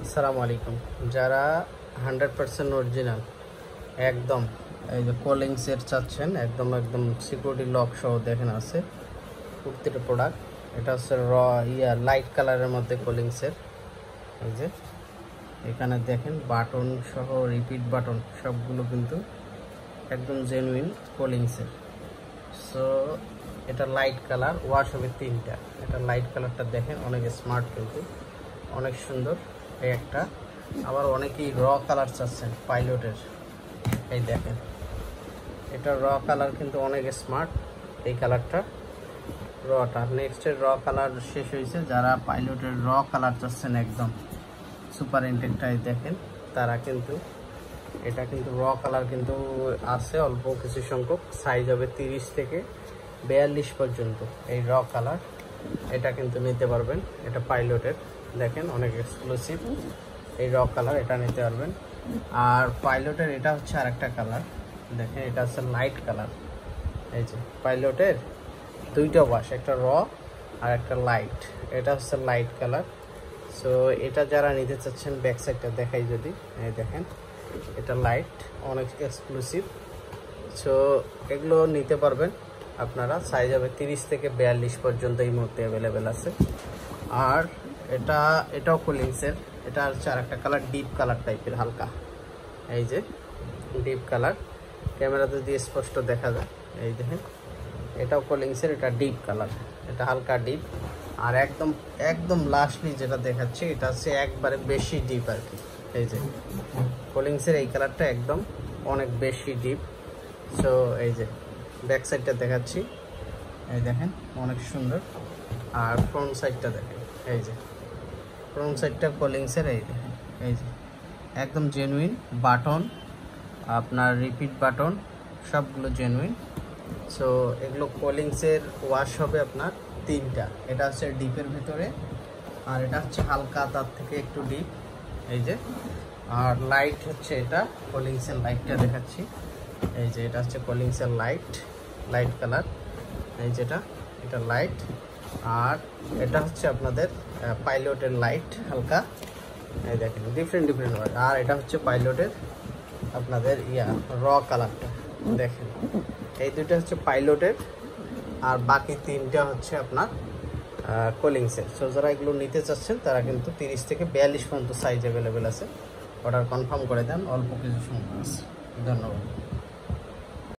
আসসালামু আলাইকুম। যারা 100% অরিজিনাল একদম এই যে কোলিংসের চাচ্ছেন, একদম একদম সিকিউরিটি লক সহ দেখেন আছে প্রত্যেকটা প্রোডাক্ট। এটা হচ্ছে লাইট কালারের মধ্যে কোলিংসের। এই যে এখানে দেখেন বাটন সহ রিপিট বাটন সবগুলো কিন্তু একদম জেনুইন কোলিংসের। সো এটা লাইট কালার, ওয়াশ হবে 3টা। এটা লাইট কালারটা দেখেন অনেক স্মার্ট, কিন্তু অনেক সুন্দর। এই একটা আবার অনেকেই র কালার চাচ্ছেন পাইলটের, এই দেখেন এটা র কালার কিন্তু অনেক স্মার্ট। এই কালারটা রটা, নেক্সটের র কালার শেষ হয়েছে। যারা পাইলটের র কালার চাচ্ছেন একদম সুপার ইনটেকটাই দেখেন, তারা কিন্তু এটা কিন্তু র কালার কিন্তু আছে অল্প কিছু সংখ্যক। সাইজ হবে 30 থেকে 42 পর্যন্ত। এই র কালার এটা কিন্তু নিতে পারবেন। এটা পাইলটের দেখেন অনেক এক্সক্লুসিভ। এই র কালার এটা নিতে পারবেন। আর পাইলটের এটা হচ্ছে আরেকটা কালার দেখেন, এটা হচ্ছে লাইট কালার। এই যে পাইলটের দুইটা ওয়াশ, একটা র আর একটা লাইট। এটা হচ্ছে লাইট কালার। সো এটা যারা নিতে চাচ্ছেন ব্যাক সাইডটা দেখাই যদি, এই দেখেন এটা লাইট, অনেক এক্সক্লুসিভ। সো এগুলো নিতে পারবেন আপনারা। সাইজ হবে 30 থেকে 42 পর্যন্ত এই মুহূর্তে অ্যাভেলেবেল আছে। আর এটাও কোলিংসের। এটা হচ্ছে আর একটা কালার, ডিপ কালার টাইপের হালকা। এই যে ডিপ কালার, ক্যামেরাতে দিয়ে স্পষ্ট দেখা যায়। এই দেখেন এটাও কোলিংসের, এটা ডিপ কালার, এটা হালকা ডিপ। আর একদম একদম লাস্টলি যেটা দেখাচ্ছি এটা হচ্ছে একবারে বেশি ডিপ আর কি। এই যে কোলিংসের এই কালারটা একদম অনেক বেশি ডিপ। সো এই যে ব্যাক সাইডটা দেখাচ্ছি, এই দেখেন অনেক সুন্দর। আর ফ্রন্ট সাইডটা দেখেন, এই যে ফ্রন্ট সাইডটা কোলিংসের। এই দেখেন এই যে একদম জেনুইন বাটন, আপনার রিপিট বাটন সবগুলো জেনুইন। সো এগুলো কোলিংসের ওয়াশ হবে আপনার 3টা। এটা হচ্ছে ডিপের ভিতরে, আর এটা হচ্ছে হালকা তার থেকে একটু ডিপ। এই যে আর লাইট হচ্ছে এটা কোলিংসের লাইটটা দেখাচ্ছি। এই যে এটা হচ্ছে কোলিংসের লাইট, লাইট কালার। এই যেটা এটা লাইট। আর এটা হচ্ছে আপনাদের পাইলটের লাইট হালকা। এই দেখেন ডিফারেন্ট ডিফারেন্ট। আর এটা হচ্ছে পাইলটের আপনাদের র কালারটা দেখেন। এই দুইটা হচ্ছে পাইলটের, আর বাকি 3টা হচ্ছে আপনার কোলিংসের। সো যারা এগুলো নিতে চাচ্ছেন তারা কিন্তু 30 থেকে 42 পর্যন্ত সাইজ অ্যাভেলেবেল আছে। অর্ডার কনফার্ম করে দেন, অল্প কিছু সময় আছে। ধন্যবাদ।